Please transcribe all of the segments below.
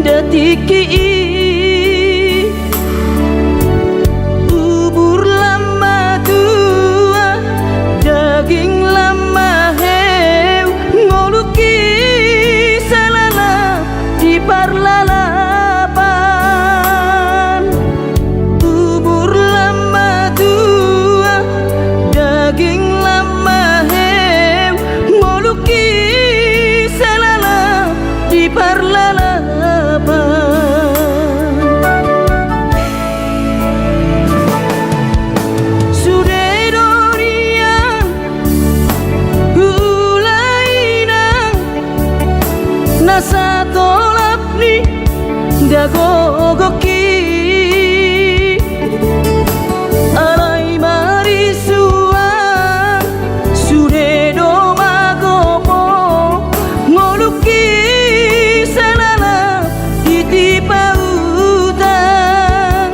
detik bubur lama tua daging lama heu ngoluki salala di parlalapan bubur lama tua daging lama heu ngoluki salala di parlalapan nasa tolap ni dagogoki alai marisuang sudedo magopo ngoluki salala ditipa utang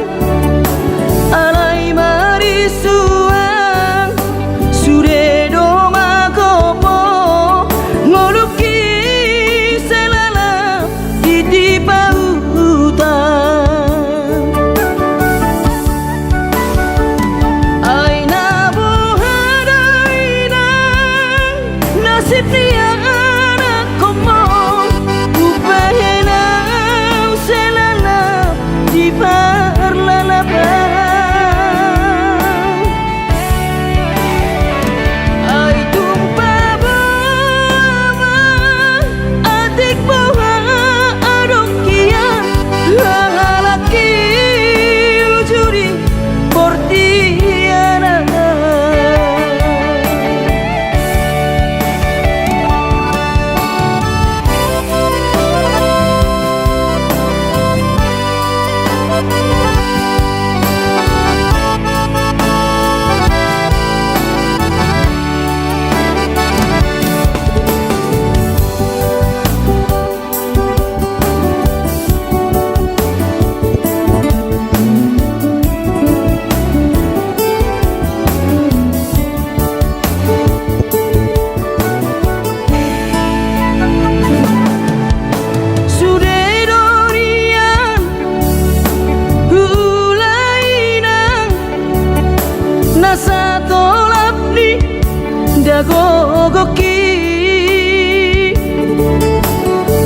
alai marisuang sudedo magopo ngoluki nasib dia anak komong upahenau selala di parlalapan ai tumpah bawa adik bawa adokia lalaki ujuri portiana nasa tolap ni dagogoki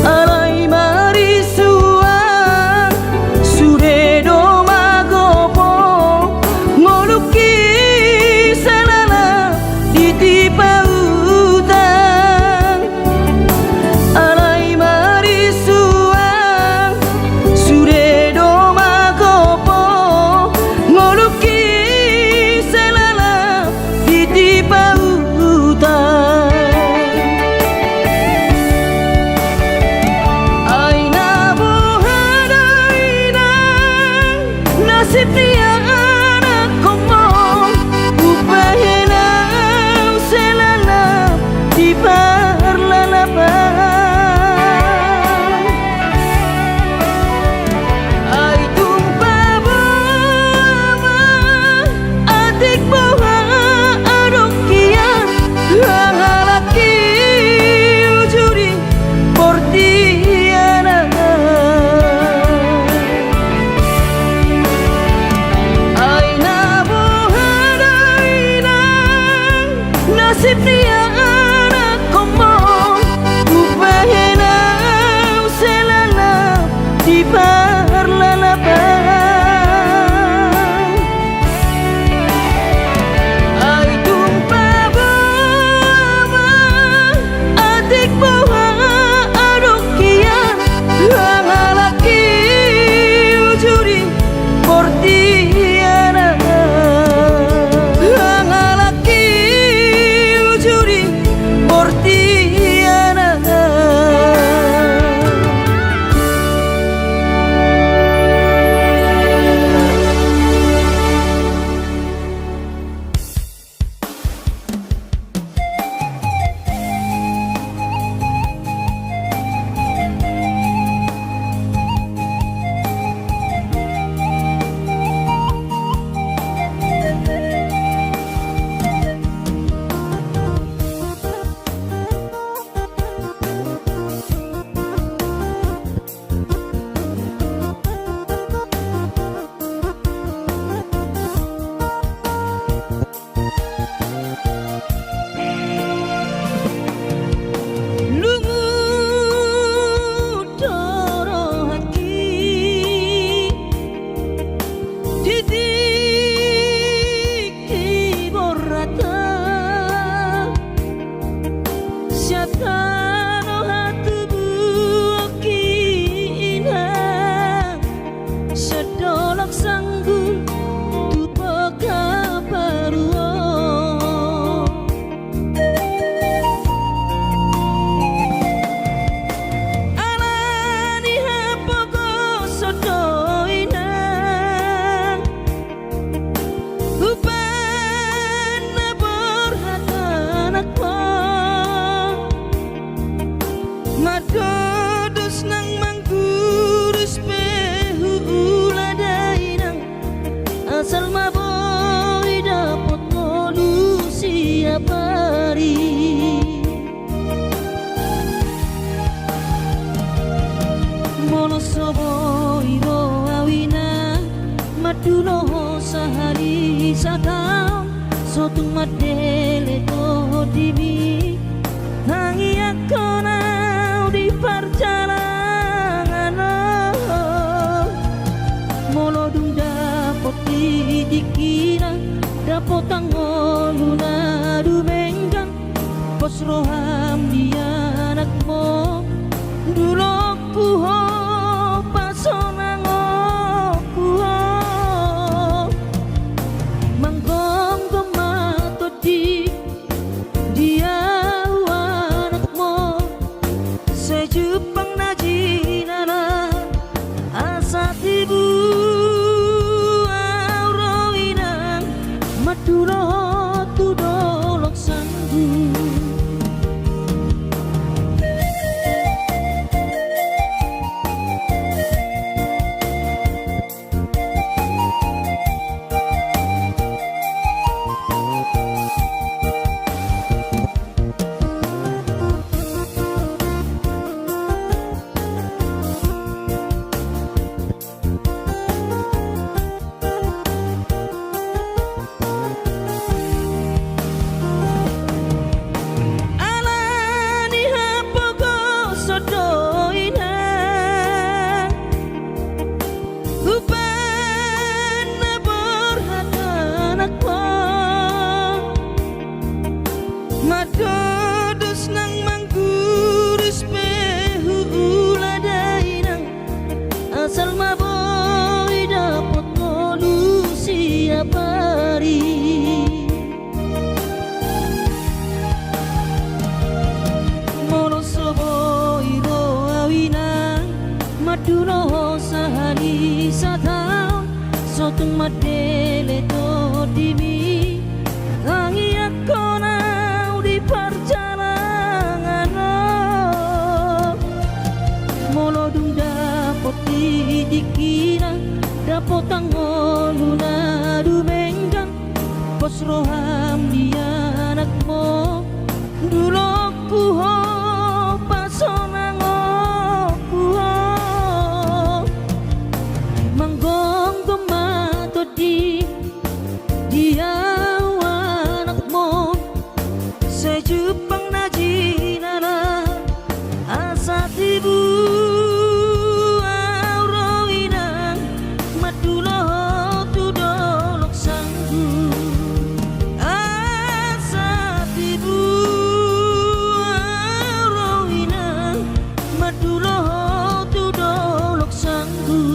alai marisuang sudedo magopo ngoluki salala ditipa utang alai marisuang sudedo magopo ngoluki di pautang Monosobo iro awina madulo sahari sakam sotung madele to dibi hangi akona di perjalanan molodung dapot dikira dapot tangoluna dumenggang pos roham dia anakmu dulu kuho pasonang kuho manggong gemato di dia anakmu sejupang najinara asa tibu auroinang maduro tudolok sanggu. Madodos nang manggurus pehu uladainang asal maboy dapot molusi apari monosobo iro awina madulo sahali satau sotung madele to dimi hangi akona perjalanan molodung dapot dikira dapot tangoluna dumenggang pos roham dia anakmu dulu kuho pasonang kuho manggong gemato di dia sejupang najinara asa tibu auroinang madulo tudolok sanggu asa tibu auroinang madulo tudolok sanggu.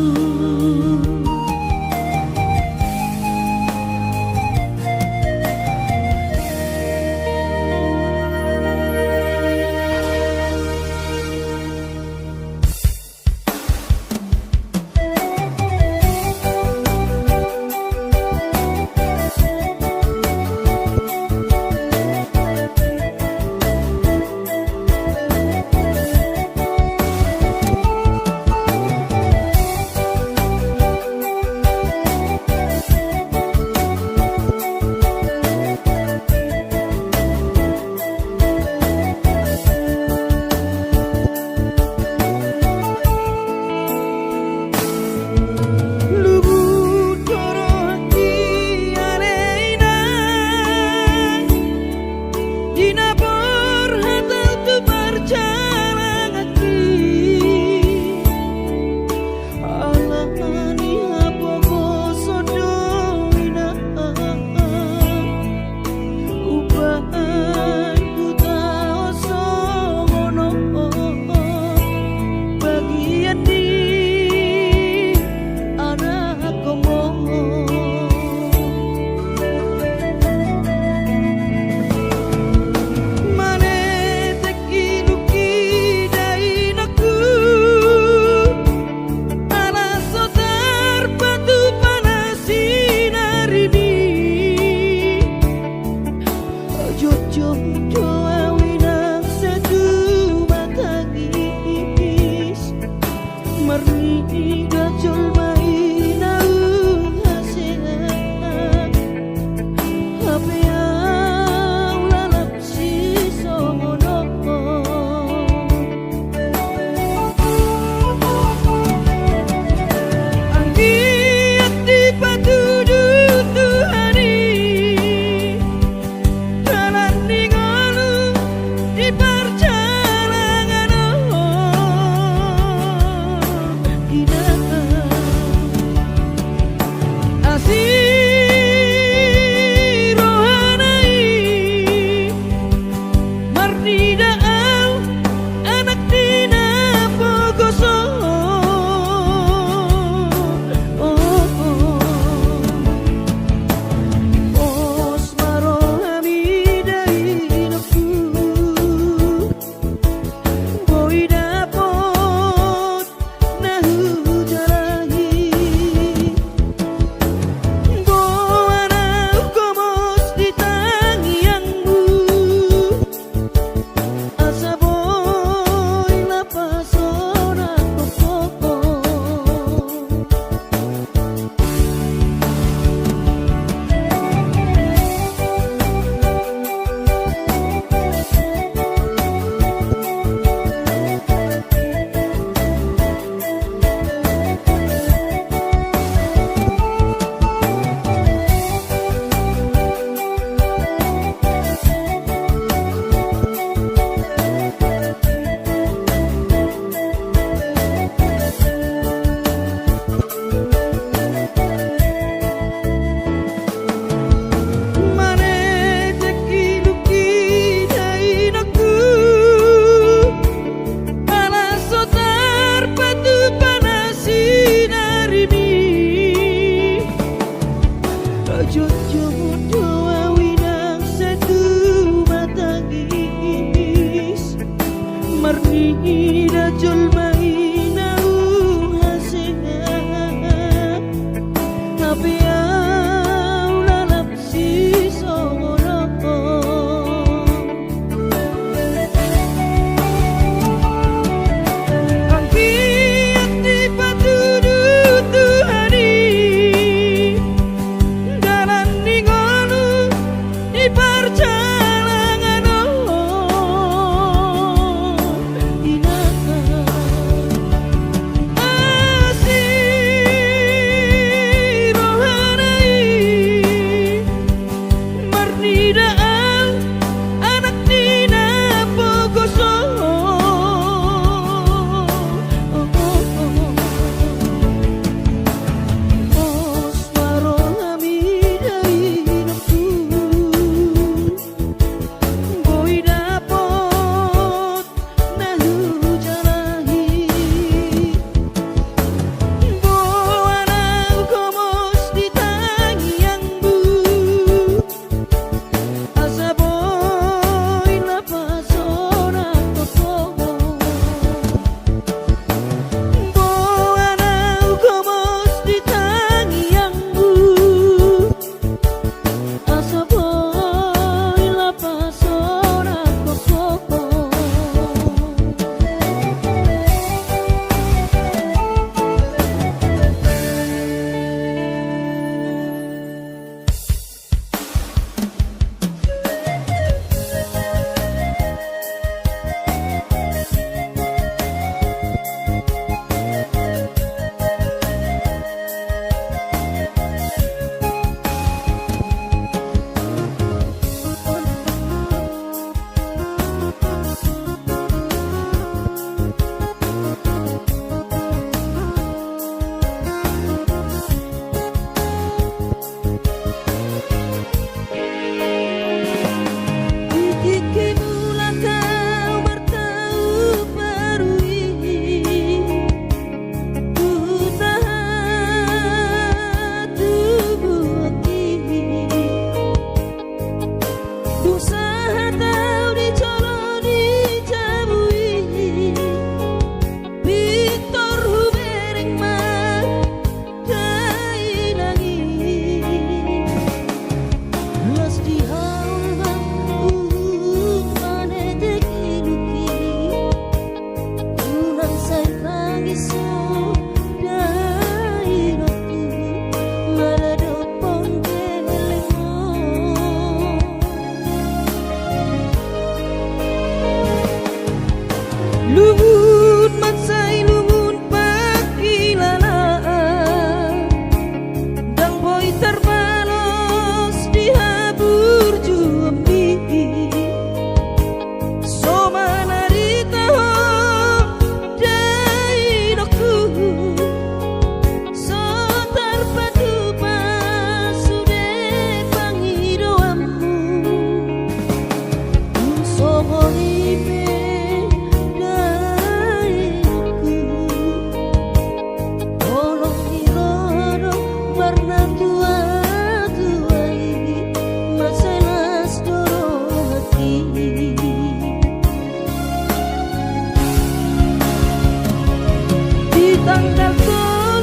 tanggal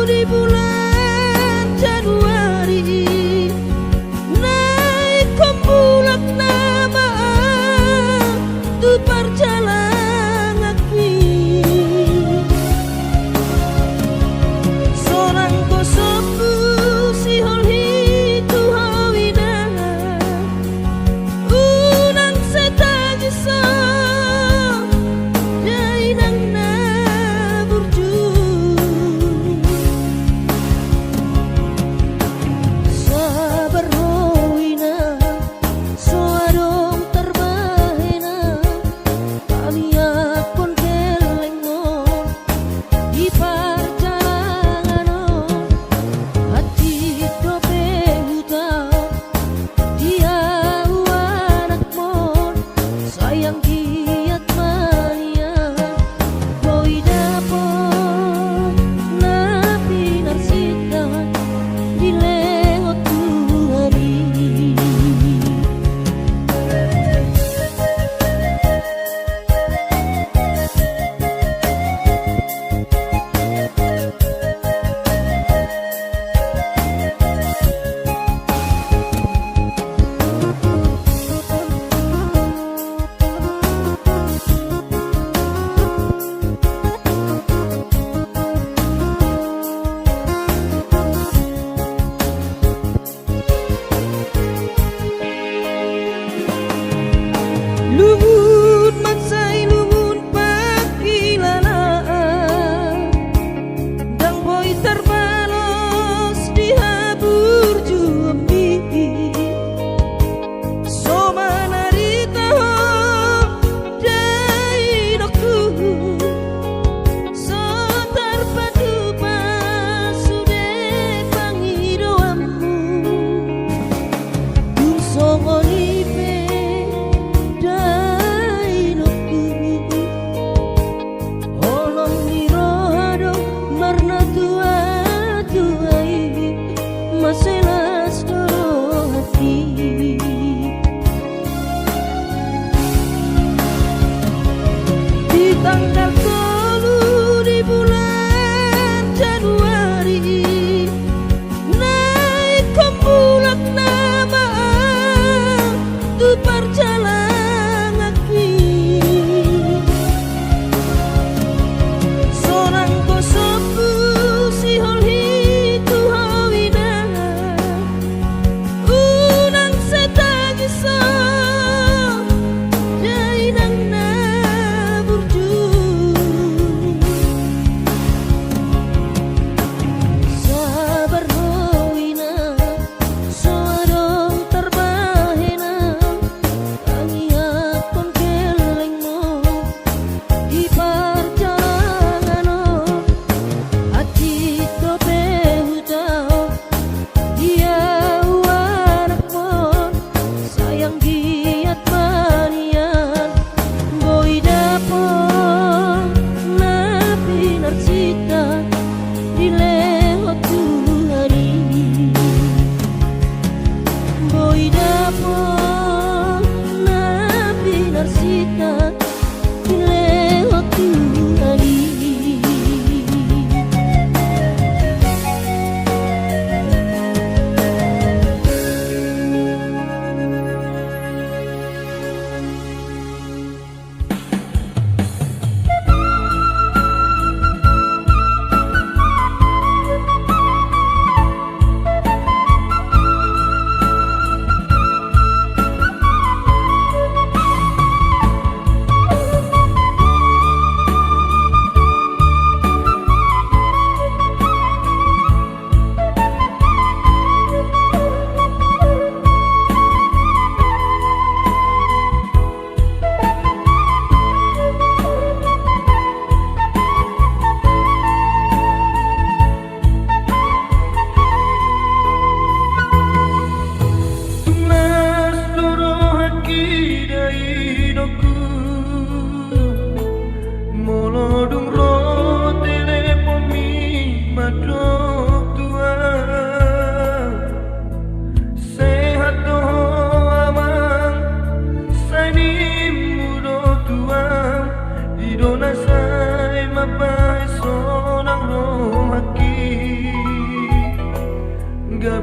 10 di bulan Januari naik kumpulak nama tu perjalanan aku seorang ko sepu si holhi tu hawina unang setagi so dai nang na burju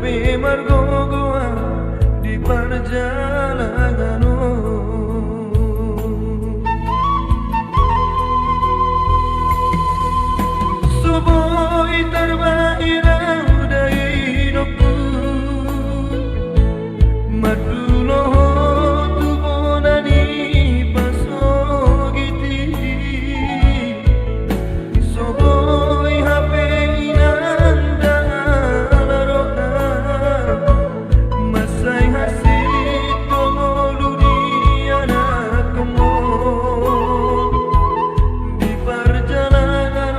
hape margogoa di perjalananmu. Suboi terbahirau dari hidupku, maduloho tu bonani pasogiti. Suboi hape inanda laroha, masai hasit tolu di anak kemo. Di perjalanan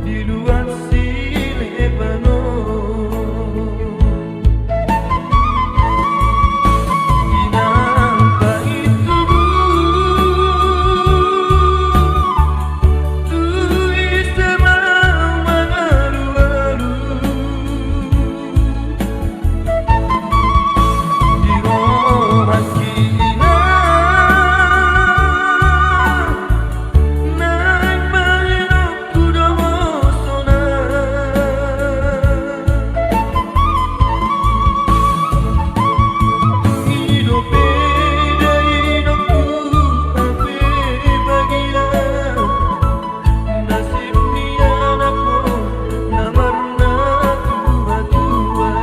di luar Silebano, inamba itu tu isema mangalu-alu di rohan kina naik mahirap kuda mosona. Hidup beda hidupku hape bagia, nasib ni anakku namarna tua-tua.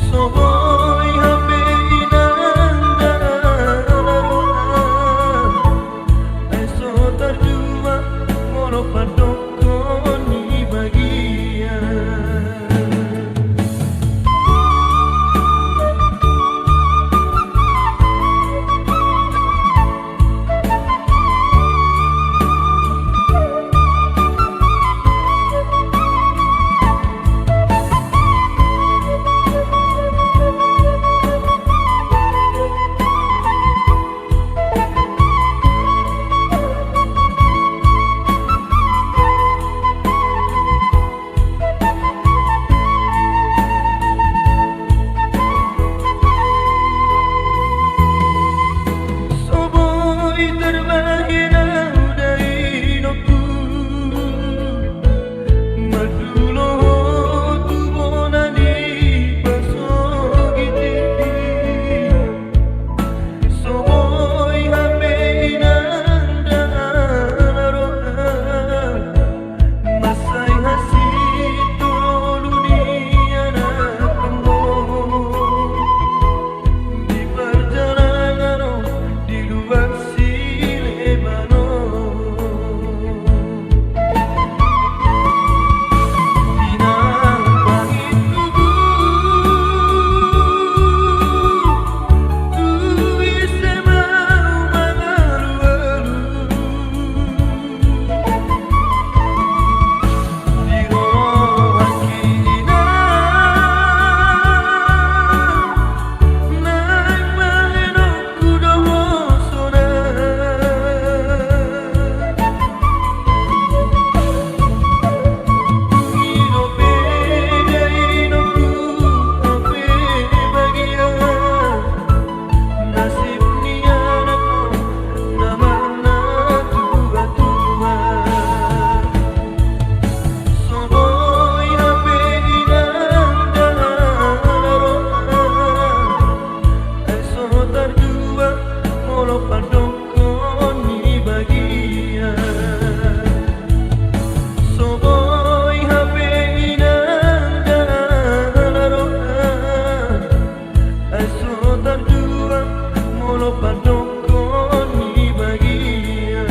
Soboi hape inanda laroha, eso terjua molo padoko ni bagia. Soboi terbahirau dari hidupku, maduloho tu bonani pasogiti. Soboi hape inanda laroha, masai hasit tolu di anak kemo. Di perjalanan di luar Silebano, inamba itu tu isema mangalu-alu di rohan kina naik mahirap kuda mosona. Hidup beda hidupku hape bagia, nasib ni anakku namarna tua-tua. Soboi hape inanda laroha, eso terjua molo padoko ni bagia. Soboi hape inanda laroha, eso terjua molo padoko ni bagia.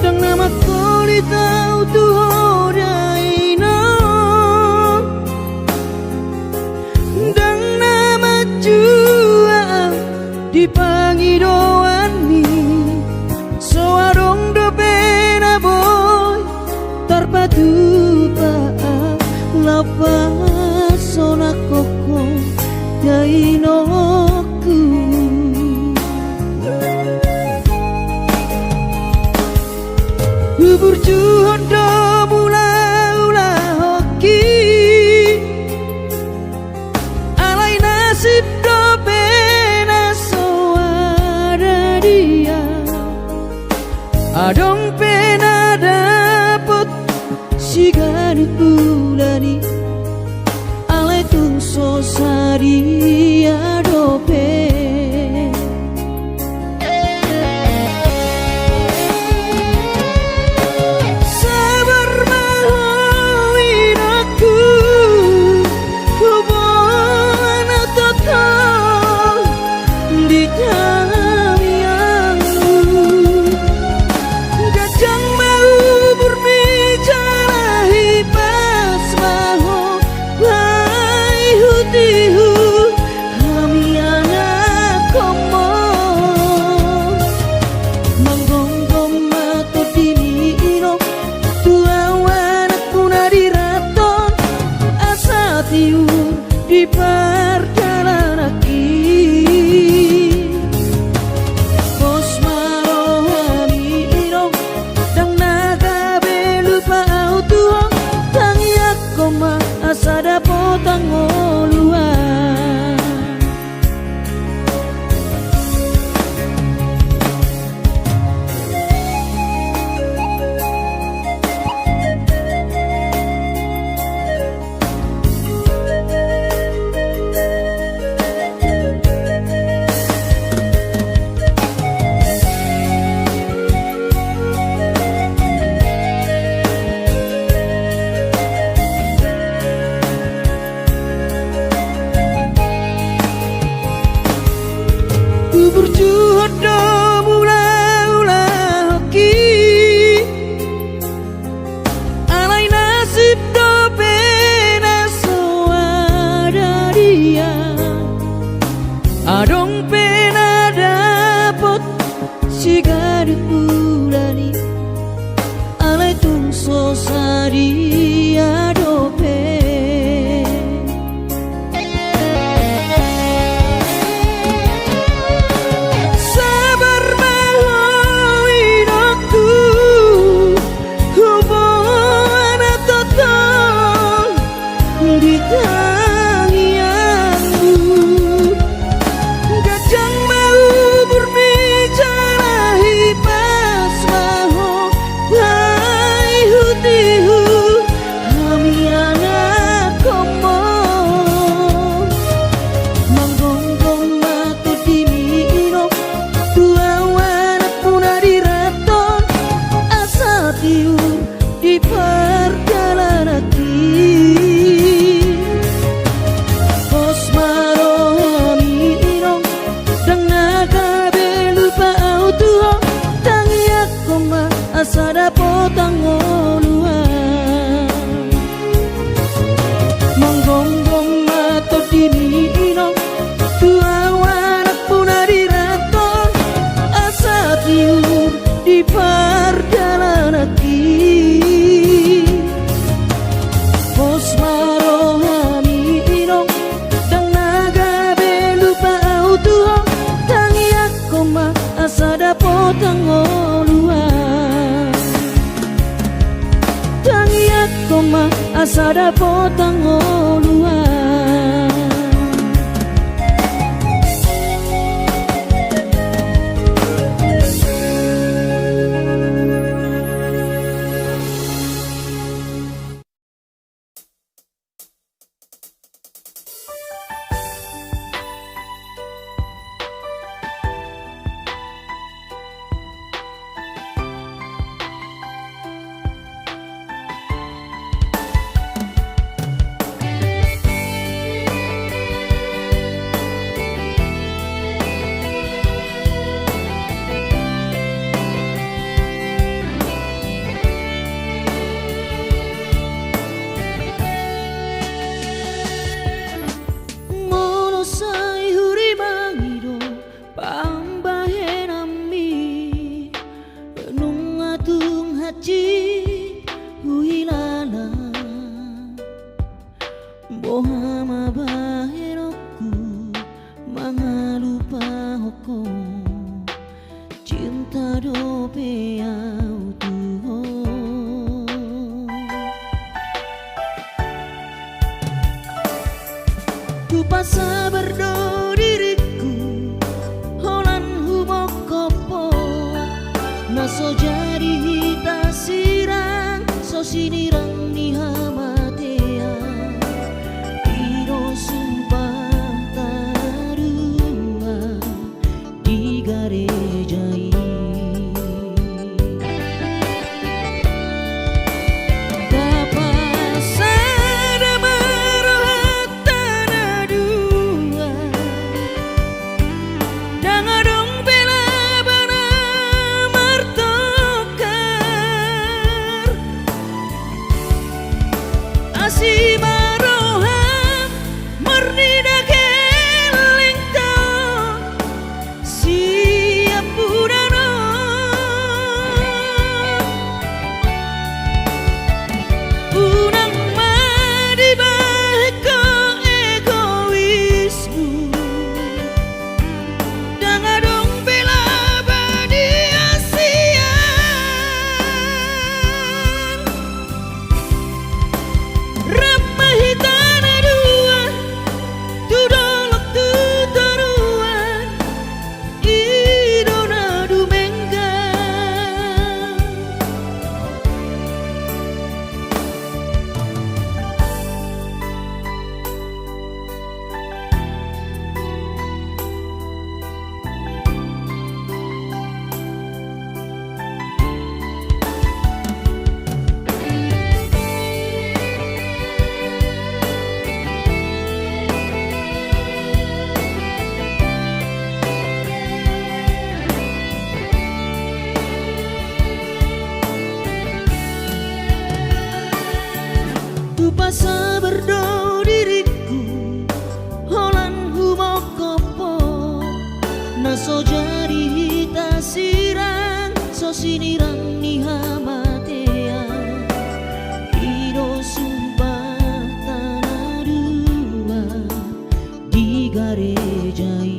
Dang nama tahu tu horai no, dang nama jua di pangidoan ni pesona koko dainoku Bubur juhondo mula-ula hoki Alai nasib do pena soara dia Adong pena dapet sigari bulani Alai tung sosari adope di perjalanan Bos marohani irong dang naga belupa autuo tangi akoma asada potang oluan berjuhodo mula-ula hoki Alai nasib do pena soada dia Adong pena dapot sigari bulani Alai tung sosari adope di perjalanan Bos marohani irong dang naga belupa autuo tangi akoma asada potang oluan Manggonggong mato dini irong dua wanak punari raton asa tiur di perjalanan Bos marohani irong dang naga belupa autuo tangi akoma asada potang oluan tangi akoma asada potang oluan na so jari tasirang so sinirang ni hamatea iro sumpah tanah dua di garejai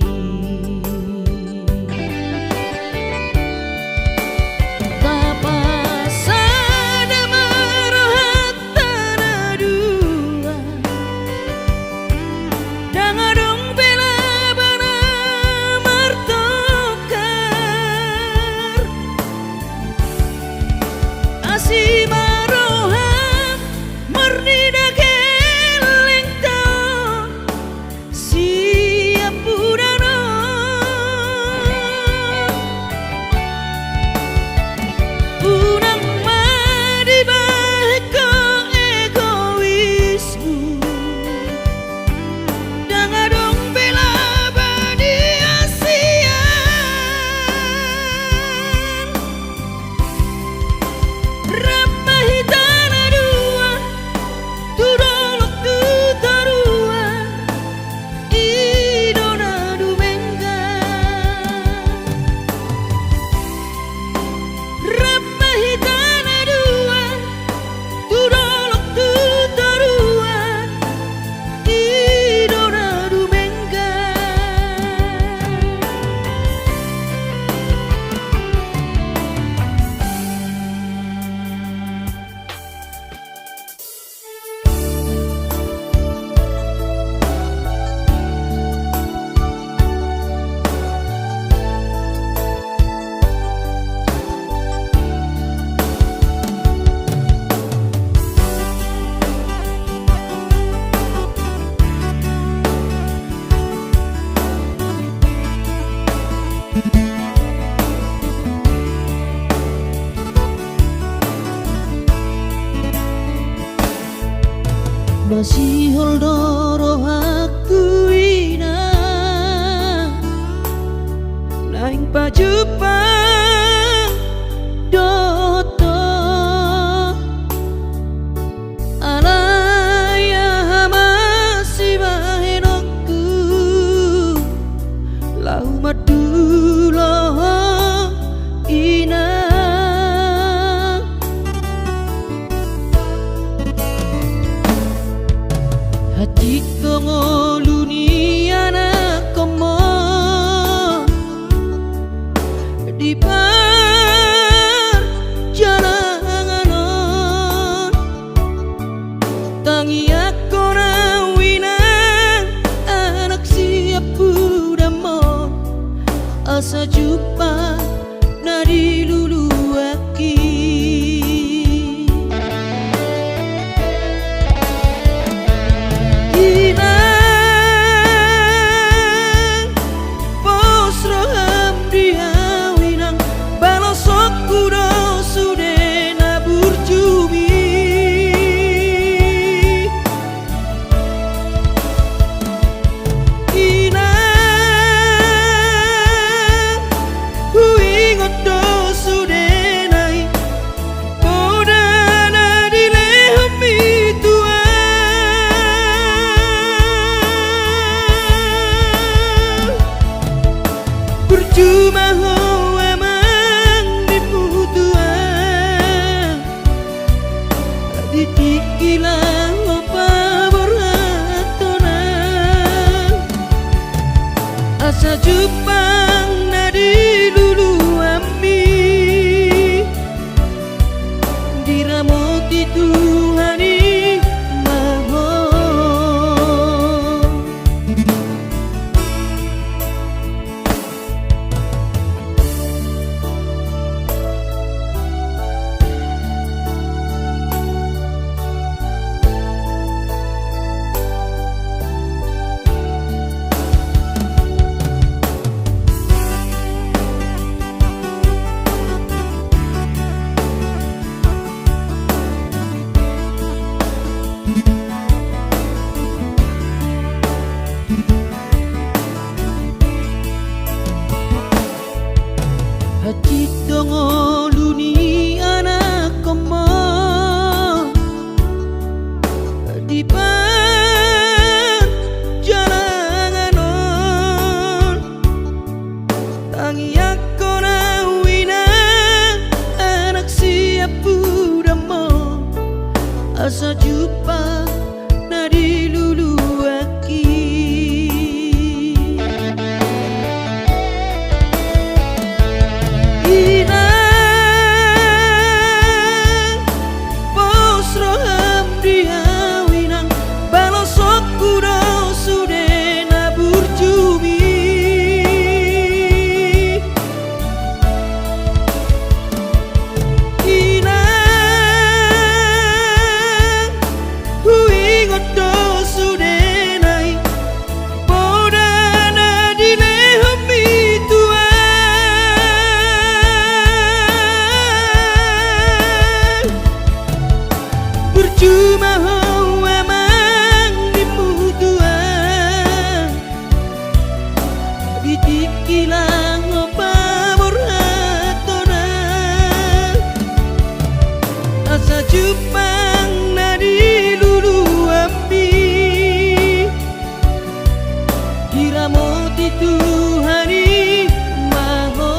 masih holdoro aku ina naing pajupang doto alaya masih bahenokku lau madulo ina hati kongoluni anak komo di perjalanan tangi aku rawinang anak siap budamon asa jumpa nadi lulu aki cuma hoa mang diputuan ditikilah opa berhatonan asa jupang nadi lulu ami diramoti Tuhani hati tongoluni anak komo di perjalanan asa jumpa nadi lulu aki inang pos roham diawinang balosok kudo sude nabur jumi cuma ho amang dimutuan ditikilang opa murhatona asa jupang nadi lulu ambi diramoti Tuhani maho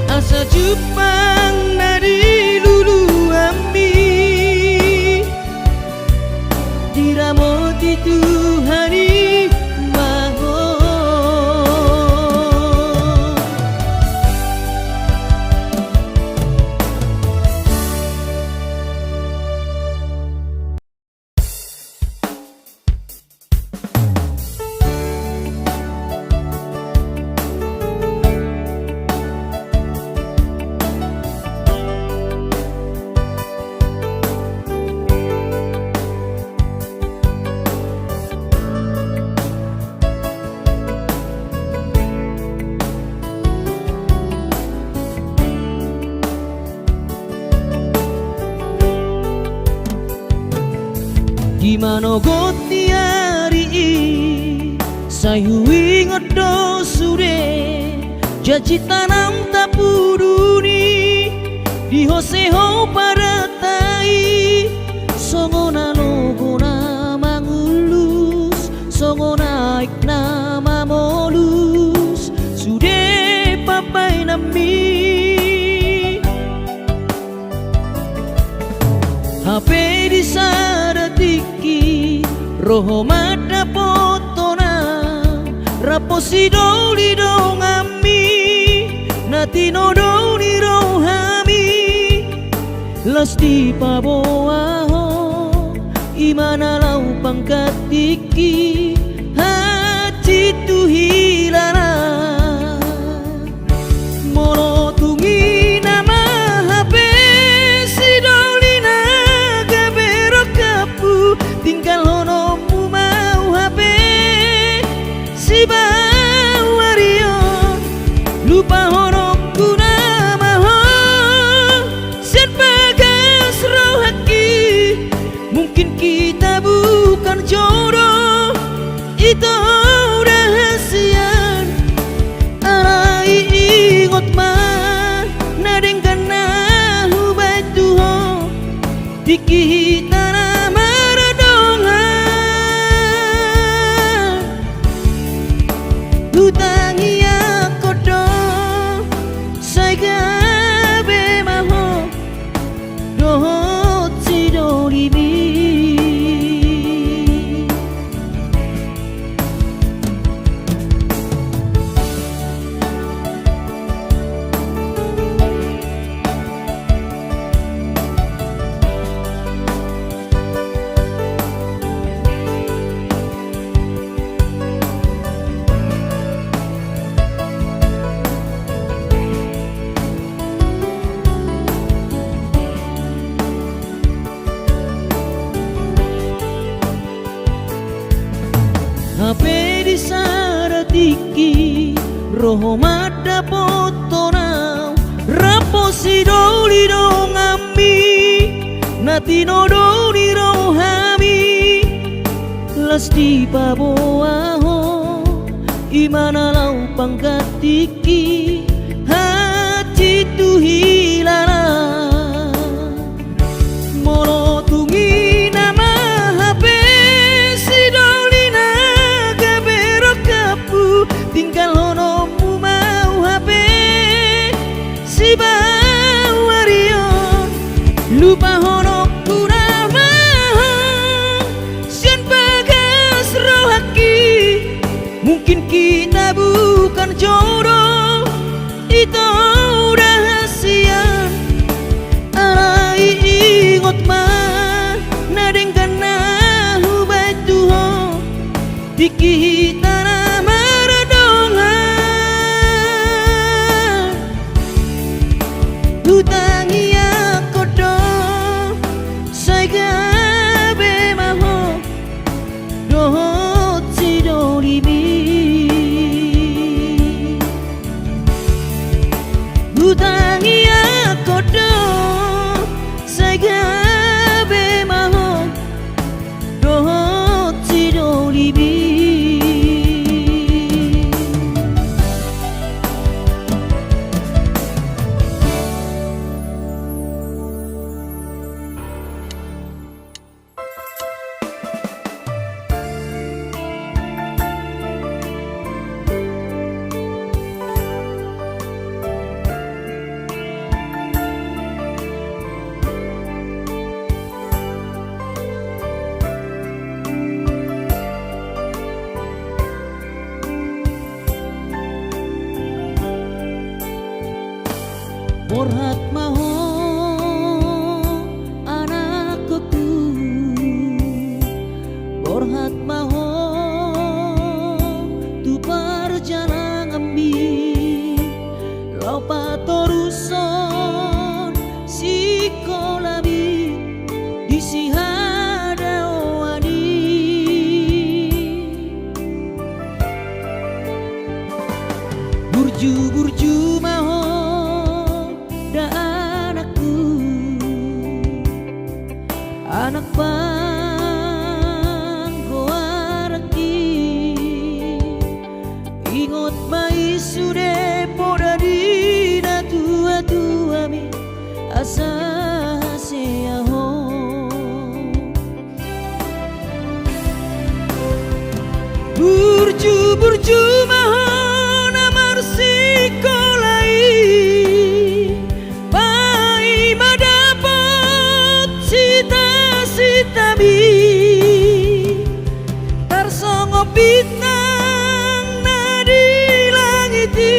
asa jupang nadi diramoti Tuhani maho Gimana goti hari sayu ingat do sure janji tanam tapuduni di hoseho paratai songona logona mangulus songona ikna mamolus sude papai nami HP di sadatiki roho mata potona raposi doli dong ami natino doli rohami lasti paboaho imana lau pangkatiki hati tu hilara molo tungi nama HP si doli naga berokapu tinggal honomu mau HP si bawario lupa honokku nama ho sen bagas rohaki mungkin kita bukan jodoh itu rahasian arai ingot man nadengkan nahu baituho dikihitana utangi aku dong saya gabe maho dohot si dolibi HP di saratiki roho mata potona raposi doli dong ami natino doli rohami lasti paboaho imana lau pangkatiki hati tu hilara molo tungi nama HP si doli naga berokapu tinggal honomu mau HP si bawario Mungkin kita bukan jodoh, itu rahasia. Alai ingot mah nadengkan nahu baituho tiki tanah maradongan hutangi akodo saiga be maho dohot sidoribi hutangi akodo saiga be maho dohot sidoribi. Borhat maho anakku, borhat maho tu perjalanan ambi lopa toruson sikolabi disihada wani burju maho da anakku, anak bangko araki ingot mai sude poda dina tua mi asa seaho burju maho namar sikolai tarsongo bintang nadi langiti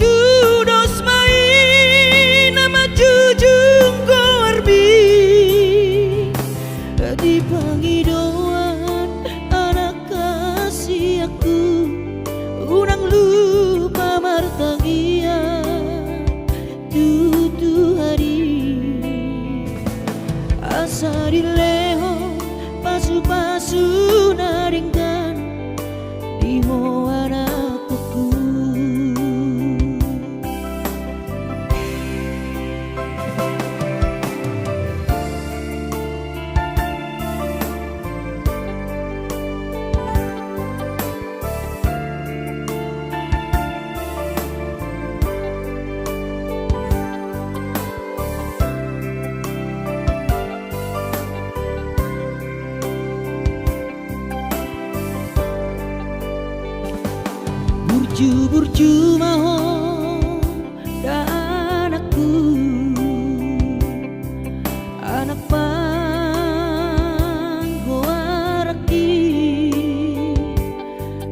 dudos mai nama jujung korbi di pangidauan anak kasih aku unang lupa martagia tutu hari asari leho pasu-pasu naringkan di anakku. Burju maho da anakku, anak bangko araki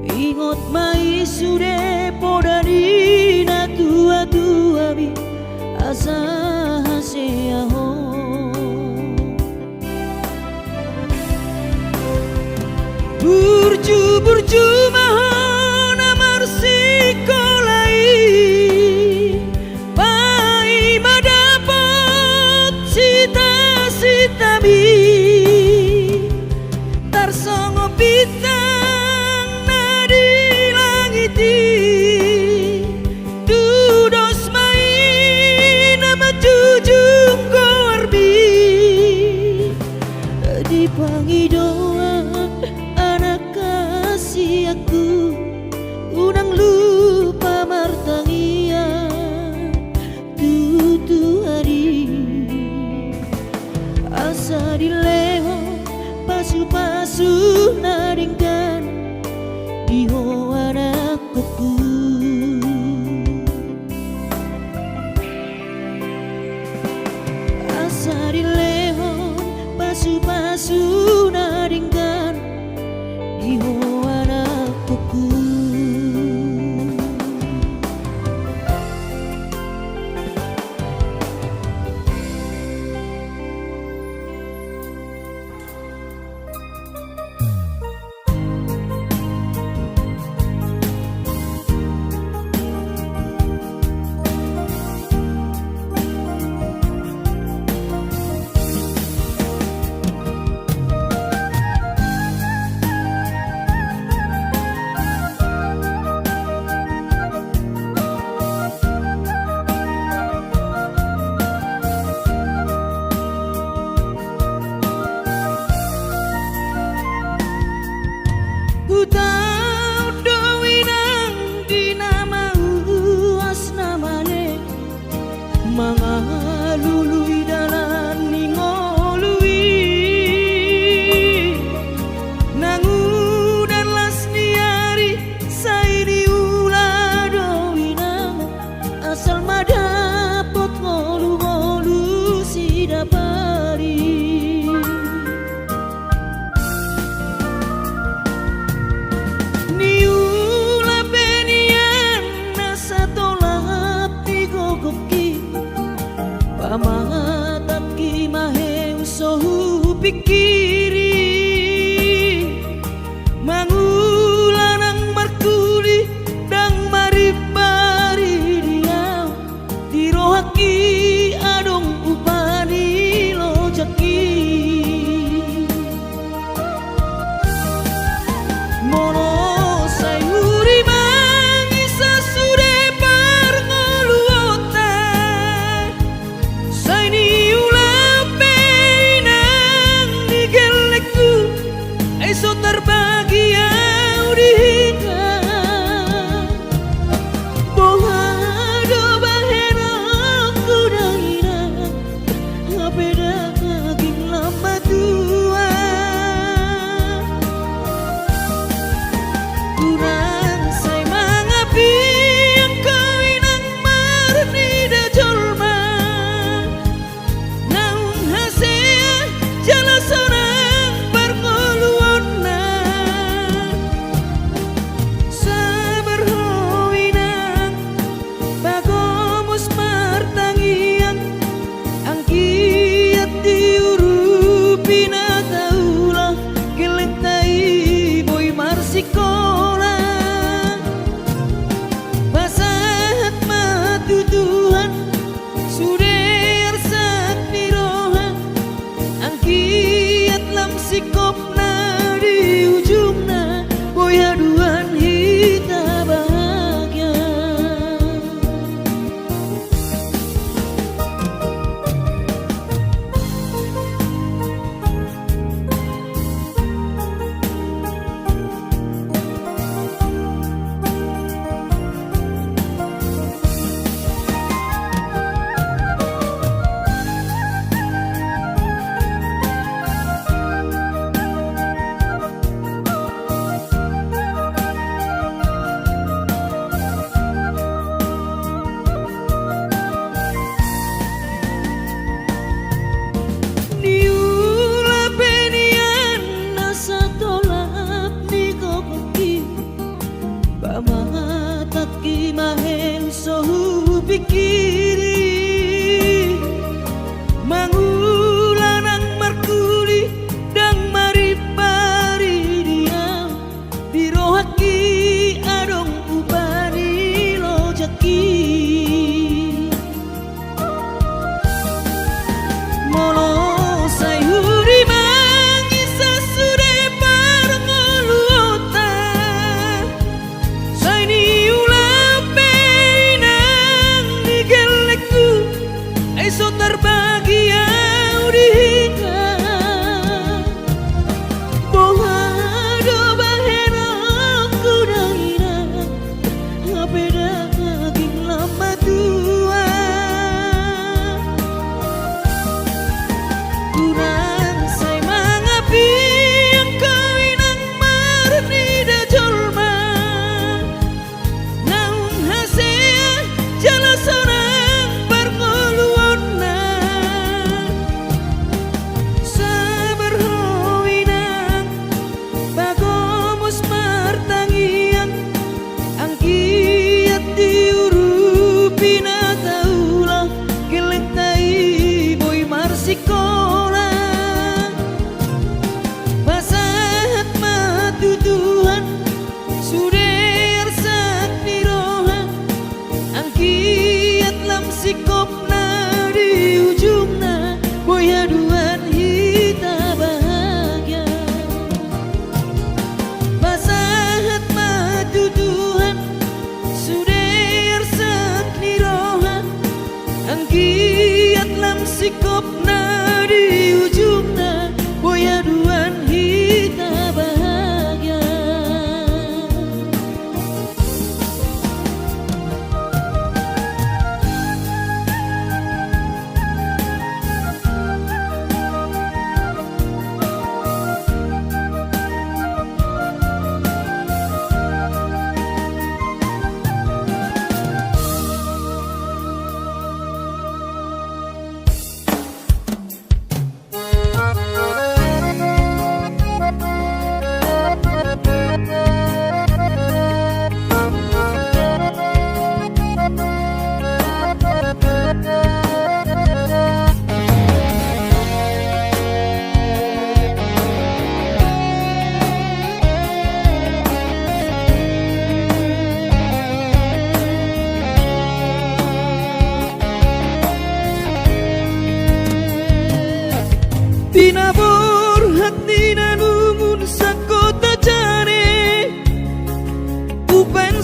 ingot mai sude poda dina tua bi asa seaho burju maho sikolai pikiri mangulanang markuli dang maribari dia dirohaki adong upani lojaki mono sayuri mangisa sude parngoluota saini ulape nang digelekku eso terbahagia udika bohado bahena kudaina ngapeda kaging lama tua kurang say mangapi ang kawinang marni da jolma naung hasea jala sonang parngoluon na sabar howinang bagomos martangiang ang kiat diurupi na taulah gelentai boy marsikola pasahat matutuhan suder sak niroha ang kiat lam sikop na di ujung na boy haduan hita bahagia niula penian nasa tolap ni kokoki pamatat ki maheng sohu pikiri mangulanang markuli dang maripari dia dirohaki adong upani lojaki mono sayuri mangisa sude parngoluota saini ulape nang digelekku eso terbahagia udika bohado bahena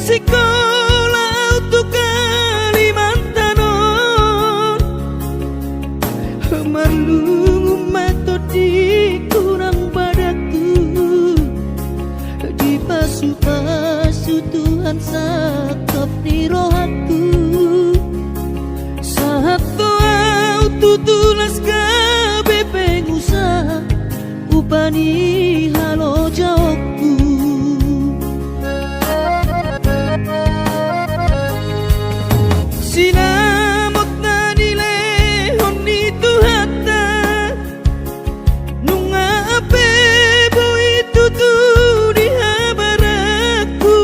sekolah untuk Kalimantanon Marlung matodi kurang padaku di pasu-pasu Tuhan sakap di rohaku saat doa tutulas kabe pengusaha upani halo jawabku sinamot na nilehon ni Tuhata nung ape boy tutu di habaraku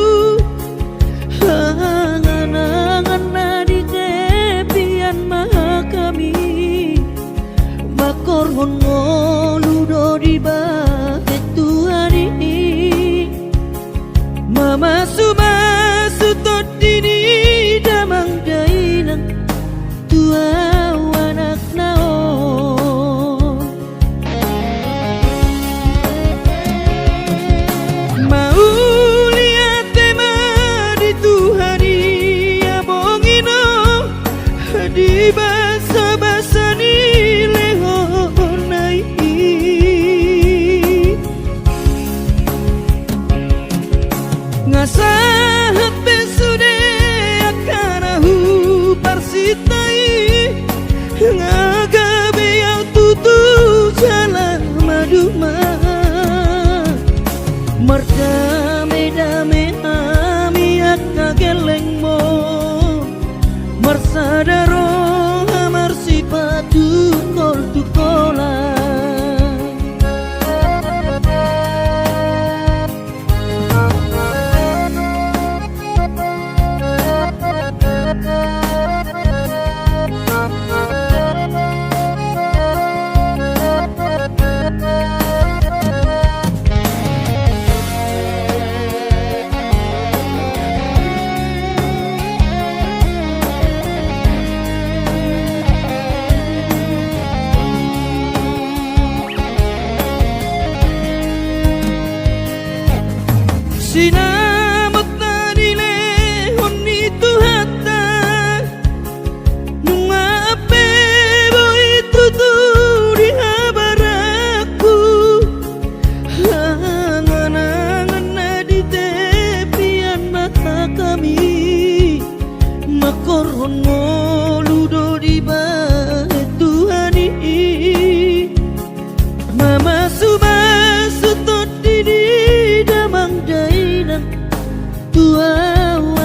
hangan-hangan na di tepian maha kami makorhon ngoludo di bahet Tuhari mama sumasu tot dini damang dainan tua anak naon mau lihat tema di Tuhari abongino di basa-basa ni lehonai ngasahat besude akanahu parsitai ngagabe yang tutu jalan maduma merdame-dame ami akageleng mo marsadaro amar sipatu kol tukola sinamot na nilehon ni Tuhata nung ape boy tutu di habaraku hangan-hangan na di tepian mata kami makorhon ngoludo di bahet Tuhani mama sumasu tot dini damang dainan tua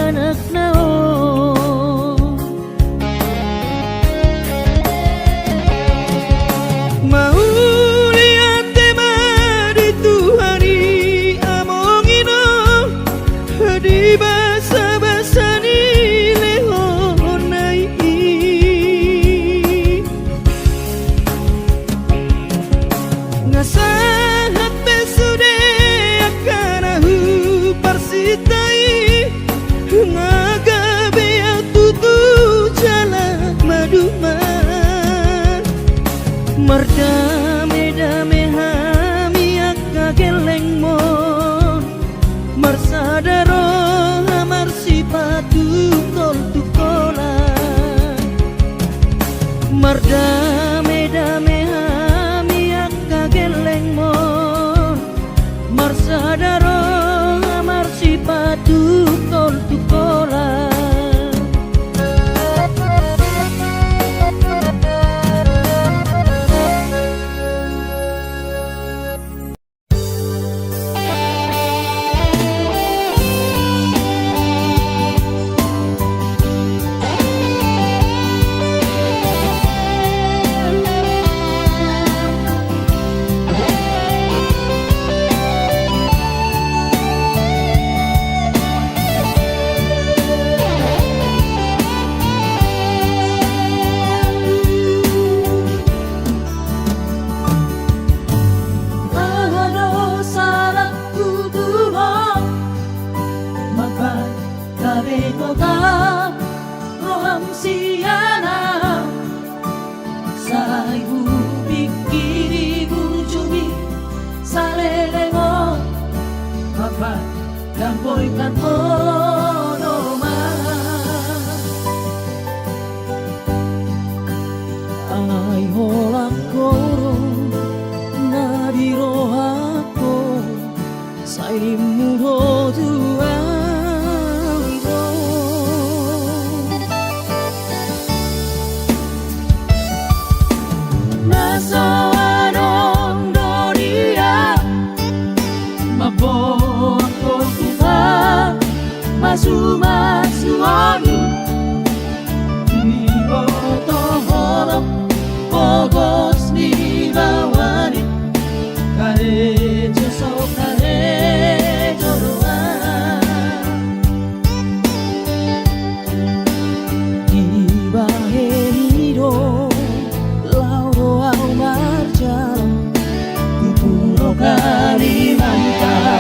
anak naon mau lihat tema di Tuhari amongino di basa-basa ni lehonai ngasahat besude akanahu parsitai ngagabe yang tutu jalan maduma merdame-dame hami akageleng mon marsadaro amar sipatu kol tukola merdame-dame hami akageleng mon marsadaro amar sipatu kol tukola dan boy kantor Masumasuoni Ibotohoro Pogos ni bawani Karejo so karejo doa Ibahe hiro Lauro au marjalo Kupuro Kalimantan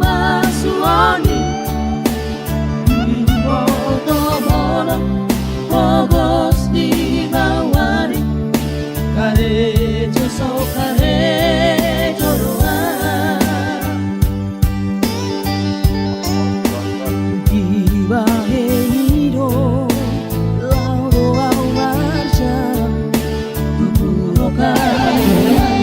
Masumasuoni Ibotohoro Pogos ni bawani Karejo so karejo doa Ibahe hiro Lauro au marjalo Kupuro Kalimantan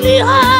Lihat